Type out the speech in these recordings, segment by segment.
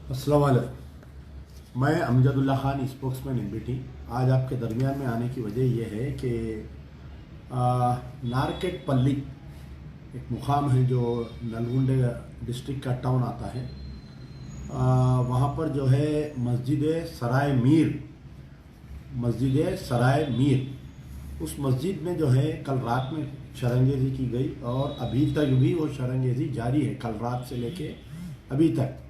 अस्सलाम वालेकुम। मैं अमजदुल्ला ख़ान, स्पोक्समैन एनबीटी। आज आपके दरमियान में आने की वजह यह है कि नारकेटपल्ली एक मुकाम है जो नलगुंडे डिस्ट्रिक्ट का टाउन आता है। वहाँ पर जो है मस्जिद सराय मीर, उस मस्जिद में जो है कल रात में शरंगेज़ी की गई और अभी तक भी वो शरंगेज़ी जारी है, कल रात से लेके अभी तक।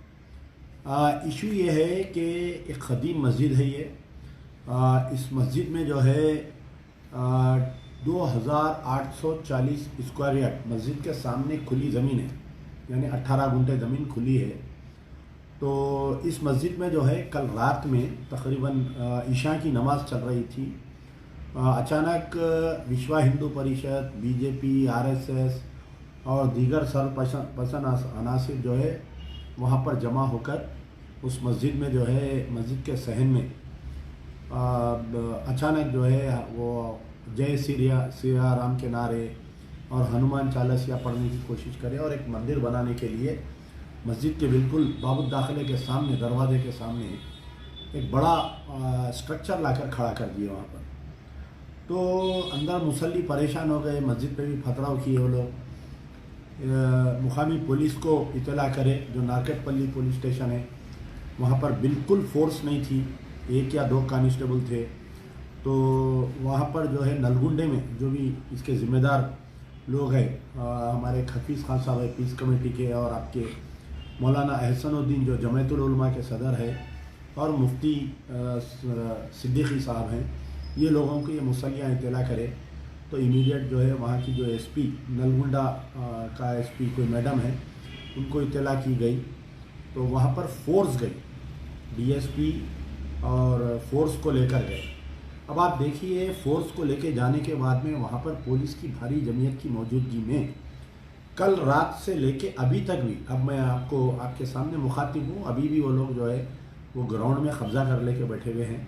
इशू ये है कि एक क़दीम मस्जिद है ये। इस मस्जिद में जो है 2840 स्क्वायर यार्ड मस्जिद के सामने खुली ज़मीन है, यानी 18 गुंठे ज़मीन खुली है। तो इस मस्जिद में जो है कल रात में तकरीबन इशा की नमाज़ चल रही थी। अचानक विश्व हिंदू परिषद, बीजेपी, आरएसएस और दीगर सरपसंद अनासिर जो है वहाँ पर जमा होकर उस मस्जिद में जो है मस्जिद के सहन में अचानक जो है वो जय सिया राम के नारे और हनुमान चालीसा पढ़ने की कोशिश करें और एक मंदिर बनाने के लिए मस्जिद के बिल्कुल बाबुल दाखिले के सामने, दरवाजे के सामने एक बड़ा स्ट्रक्चर लाकर खड़ा कर दिए वहाँ पर। तो अंदर मुसल्ली परेशान हो गए, मस्जिद पे भी पथराव किए वो लोग। मुकामी पुलिस को इतला करे, जो नारकेटपल्ली पुलिस स्टेशन है वहाँ पर बिल्कुल फोर्स नहीं थी, 1 या 2 कांस्टेबल थे। तो वहाँ पर जो है नलगुंडे में जो भी इसके ज़िम्मेदार लोग हैं, हमारे हफीज़ खान साहब है पीस कमेटी के, और आपके मौलाना एहसनुद्दीन जो जमायतुल उलमा के सदर है, और मुफ्ती सिद्दीकी साहब हैं, ये लोगों को ये मुसल्लियाँ इतला करे तो इमीडिएट जो है वहाँ की जो एसपी नलगुंडा का एसपी कोई मैडम है, उनको इतला की गई। तो वहाँ पर फोर्स गई, डीएसपी और फोर्स को लेकर गए। अब आप देखिए, फोर्स को लेकर जाने के बाद में वहाँ पर पुलिस की भारी जमीयत की मौजूदगी में कल रात से लेके अभी तक भी, अब मैं आपको आपके सामने मुखातिब हूँ, अभी भी वो लोग जो है वो ग्राउंड में कब्ज़ा कर लेके बैठे हुए हैं।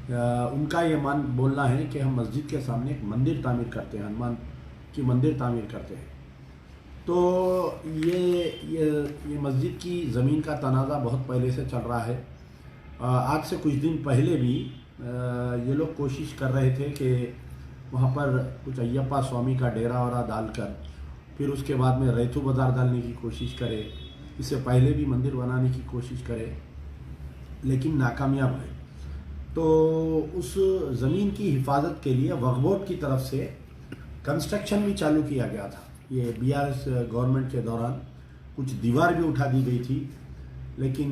उनका ये बोलना है कि हम मस्जिद के सामने एक मंदिर तामीर करते हैं, हनुमान की मंदिर तामीर करते हैं। तो ये मस्जिद की ज़मीन का तनाज़ा बहुत पहले से चल रहा है। आज से कुछ दिन पहले भी ये लोग कोशिश कर रहे थे कि वहाँ पर कुछ अय्यप्पा स्वामी का डेरा वरा डालकर फिर उसके बाद में रैथू बाज़ार डालने की कोशिश करे। इससे पहले भी मंदिर बनाने की कोशिश करे, लेकिन नाकामयाब है। तो उस ज़मीन की हिफाजत के लिए वक्फ बोर्ड की तरफ से कंस्ट्रक्शन भी चालू किया गया था। ये बीआरएस गवर्नमेंट के दौरान कुछ दीवार भी उठा दी गई थी, लेकिन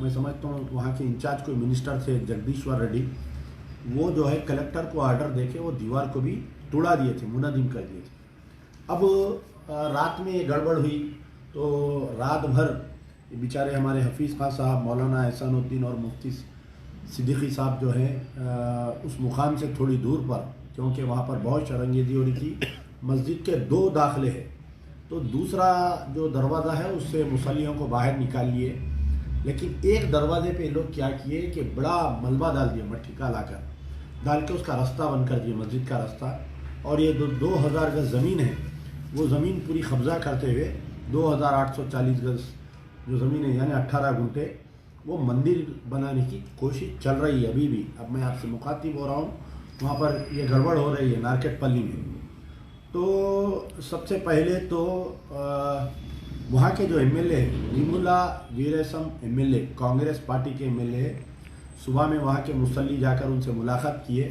मैं समझता हूँ वहाँ के इंचार्ज कोई मिनिस्टर थे जगदीश्वर रेड्डी, वो जो है कलेक्टर को ऑर्डर देके वो दीवार को भी तोड़ा दिए थे, मुनहदम कर दिए थे। अब रात में गड़बड़ हुई तो रात भर बेचारे हमारे हफीज़ खान साहब, मौलाना एहसानुद्दीन और मुफ्ती सिद्दीकी साहब जो है उस मुकाम से थोड़ी दूर पर, क्योंकि वहाँ पर बहुत शरंगेज़ी हो रही थी, मस्जिद के 2 दाखिले हैं, तो दूसरा जो दरवाज़ा है उससे मुसल्लियों को बाहर निकाल लिए। लेकिन एक दरवाजे पे लोग क्या किए कि बड़ा मलबा डाल दिया, मट्टी का डाल के उसका रास्ता बंद कर दिया, मस्जिद का रास्ता। और ये 2000 गज ज़मीन है, वो ज़मीन पूरी कब्ज़ा करते हुए 2840 गज जो ज़मीन है, यानी 18 गुंठे, वो मंदिर बनाने की कोशिश चल रही है अभी भी। अब मैं आपसे मुखातिब हो रहा हूँ, वहाँ पर ये गड़बड़ हो रही है नारकेटपल्ली में। तो सबसे पहले तो वहाँ के जो MLA नीमुला Veeresham MLA, Congress party के एमएलए, सुबह में वहाँ के मुसल्ली जाकर उनसे मुलाकात किए।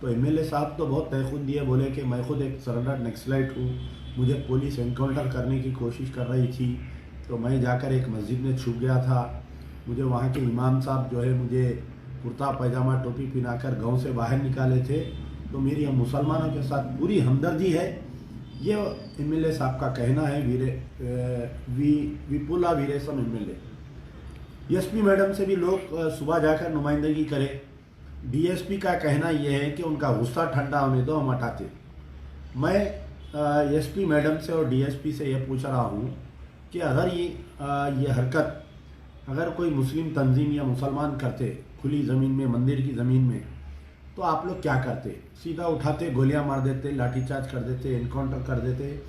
तो एमएलए साहब तो बहुत तहख़ुद दिए, बोले कि मैं खुद एक सरेंडर नक्सलाइट हूँ, मुझे पुलिस एनकाउंटर करने की कोशिश कर रही थी, तो मैं जाकर एक मस्जिद में छुप गया था। मुझे वहाँ के इमाम साहब जो है मुझे कुर्ता पैजामा टोपी पहनाकर गांव से बाहर निकाले थे। तो मेरी हम मुसलमानों के साथ पूरी हमदर्दी है, ये एमएलए साहब का कहना है। विपुला वीरेशम एमएलए। एसपी मैडम से भी लोग सुबह जाकर नुमाइंदगी करें। डीएसपी का कहना यह है कि उनका गुस्सा ठंडा होने दो, हम हटाते। मैं एसपी मैडम से और डीएसपी से यह पूछ रहा हूँ कि अगर ये हरकत अगर कोई मुस्लिम तंजीम या मुसलमान करते खुली ज़मीन में, मंदिर की ज़मीन में, तो आप लोग क्या करते? सीधा उठाते, गोलियां मार देते, लाठीचार्ज कर देते, एनकाउंटर कर देते,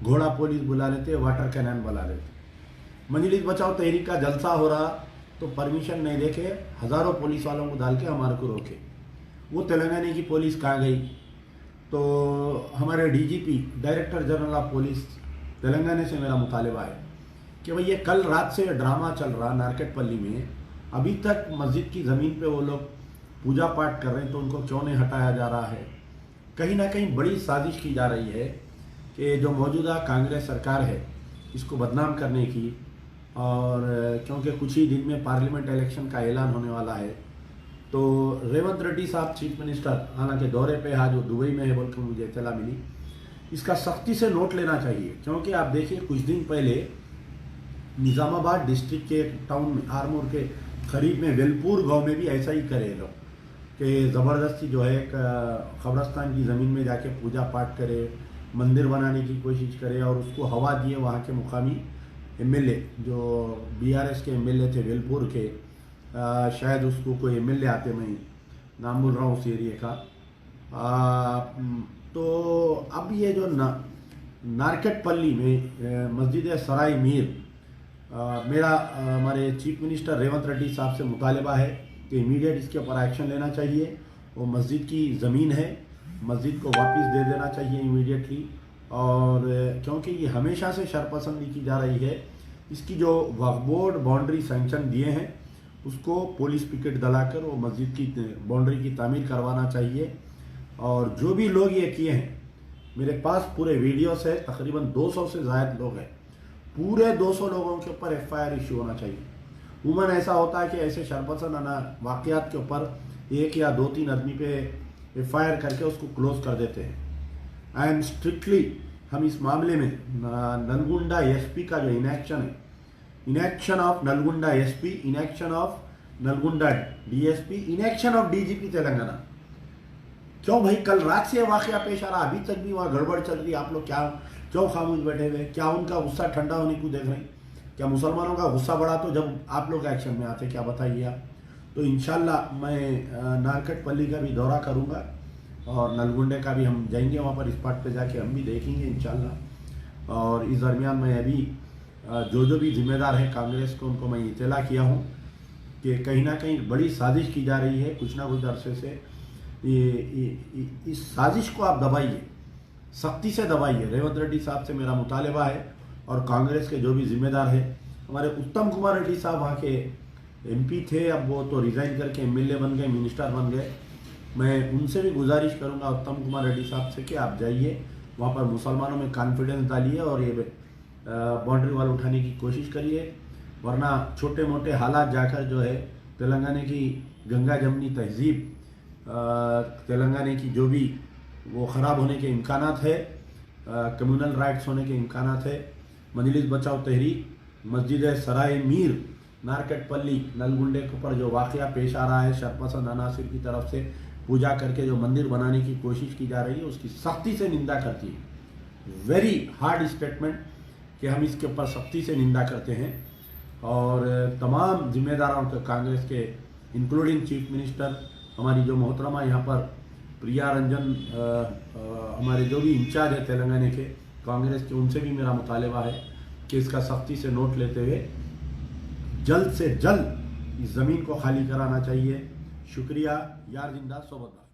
घोड़ा पुलिस बुला लेते, वाटर कैनन बुला लेते। मजलिस बचाओ तहरीक का जलसा हो रहा तो परमिशन नहीं देके हज़ारों पुलिस वालों को डाल के हमारे को रोके। वो तेलंगाना की पुलिस कहाँ गई? तो हमारे DGP director general of police Telangana से मेरा मुतालबा है कि भाई ये कल रात से ड्रामा चल रहा नारकेटपल्ली में, अभी तक मस्जिद की ज़मीन पे वो लोग पूजा पाठ कर रहे हैं, तो उनको क्यों नहीं हटाया जा रहा है? कहीं ना कहीं बड़ी साजिश की जा रही है कि जो मौजूदा कांग्रेस सरकार है इसको बदनाम करने की। और क्योंकि कुछ ही दिन में पार्लियामेंट इलेक्शन का ऐलान होने वाला है, तो रेवंत रेड्डी साहब चीफ मिनिस्टर हालांकि दौरे पे आज वो दुबई में है बोलकर मुझे इत्तला मिली, इसका सख्ती से नोट लेना चाहिए। क्योंकि आप देखिए कुछ दिन पहले निज़ामाबाद डिस्ट्रिक्ट के टाउन में आरमूर के करीब में वेलपुर गांव में भी ऐसा ही करे लोग कि ज़बरदस्ती जो है कब्रस्तान की ज़मीन में जाके पूजा पाठ करे, मंदिर बनाने की कोशिश करे और उसको हवा दिए। वहाँ के मुकामी एमएलए जो बीआरएस के एमएलए थे वेलपुर के, शायद उसको कोई एमएलए आते, मैं नाम बोल रहा हूँ उस एरिए का। तो अब ये जो नारकेटपल्ली में मस्जिद सराय मीर, मेरा हमारे चीफ मिनिस्टर रेवंत रेड्डी साहब से मुतालबा है कि इमीडिएट इसके ऊपर एक्शन लेना चाहिए। वो मस्जिद की ज़मीन है, मस्जिद को वापस दे देना चाहिए इमीडिएटली। और क्योंकि ये हमेशा से शरपसंदी की जा रही है, इसकी जो वक्फ बोर्ड बाउंड्री सैंक्शन दिए हैं उसको पुलिस पिकेट दलाकर वो मस्जिद की बाउंड्री की तामीर करवाना चाहिए। और जो भी लोग ये किए हैं, मेरे पास पूरे वीडियोस है, तकरीबन 200 से ज़ायद लोग हैं, पूरे 200 लोगों के ऊपर एफआईआर इशू होना चाहिए। उमन ऐसा होता है कि ऐसे शरपसंदाना वाक़यात के ऊपर एक या 2-3 आदमी पे एफआईआर करके उसको क्लोज कर देते हैं। आई एम स्ट्रिक्टली, हम इस मामले में नलगुंडा एसपी का जो इनएक्शन है, inaction of Nalgonda SP, inaction of Nalgonda DSP, inaction of DGP Telangana. क्यों भाई कल रात से वाक़या पेश आ रहा, अभी तक भी वहाँ गड़बड़ चल रही है, आप लोग क्यों खामोश बैठे हुए? क्या उनका गुस्सा ठंडा होने को देख रहे हैं? क्या मुसलमानों का गुस्सा बढ़ा तो जब आप लोग एक्शन में आते, क्या बताइए आप? तो इंशाल्लाह मैं नारकेटपल्ली का भी दौरा करूँगा और नलगुंडे का भी हम जाएंगे वहाँ पर, स्पॉट पे जाके हम भी देखेंगे इंशाल्लाह। और इस दरमियान मैं अभी जो भी जिम्मेदार है कांग्रेस को, उनको मैं इत्तला किया हूँ कि कहीं ना कहीं बड़ी साजिश की जा रही है कुछ ना कुछ अरसे से। इस साजिश को आप दबाइए, सख्ती से दबाइए। रेवंत रेड्डी साहब से मेरा मुतालबा है और कांग्रेस के जो भी जिम्मेदार है, हमारे उत्तम कुमार रेड्डी साहब वहाँ के एमपी थे, अब वो तो रिज़ाइन करके एमएलए बन गए, मिनिस्टर बन गए। मैं उनसे भी गुजारिश करूंगा उत्तम कुमार रेड्डी साहब से कि आप जाइए वहाँ पर, मुसलमानों में कॉन्फिडेंस डालिए और ये बाउंड्री वाल उठाने की कोशिश करिए। वरना छोटे मोटे हालात जाकर जो है तेलंगाना की गंगा जमनी तहजीब, तेलंगाना की जो भी वो ख़राब होने के इम्कानात है, कम्युनल राइट्स होने के इम्कानात है। मजलिस बचाओ तहरीक, मस्जिद सराय मीर नारकेटपल्ली नलगुंडे के ऊपर जो वाक़या पेश आ रहा है, शरपसंद अनासिर की तरफ से पूजा करके जो मंदिर बनाने की कोशिश की जा रही है, उसकी सख्ती से निंदा करती है। वेरी हार्ड स्टेटमेंट कि हम इसके ऊपर सख्ती से निंदा करते हैं। और तमाम जिम्मेदारों के कांग्रेस के इंक्लूडिंग चीफ मिनिस्टर, हमारी जो मोहतरमा यहाँ पर प्रिया रंजन, हमारे जो भी इंचार्ज है तेलंगाना के कांग्रेस के, उनसे भी मेरा मुतालबा है कि इसका सख्ती से नोट लेते हुए जल्द से जल्द इस ज़मीन को खाली कराना चाहिए। शुक्रिया। यार जिंदा सोबत।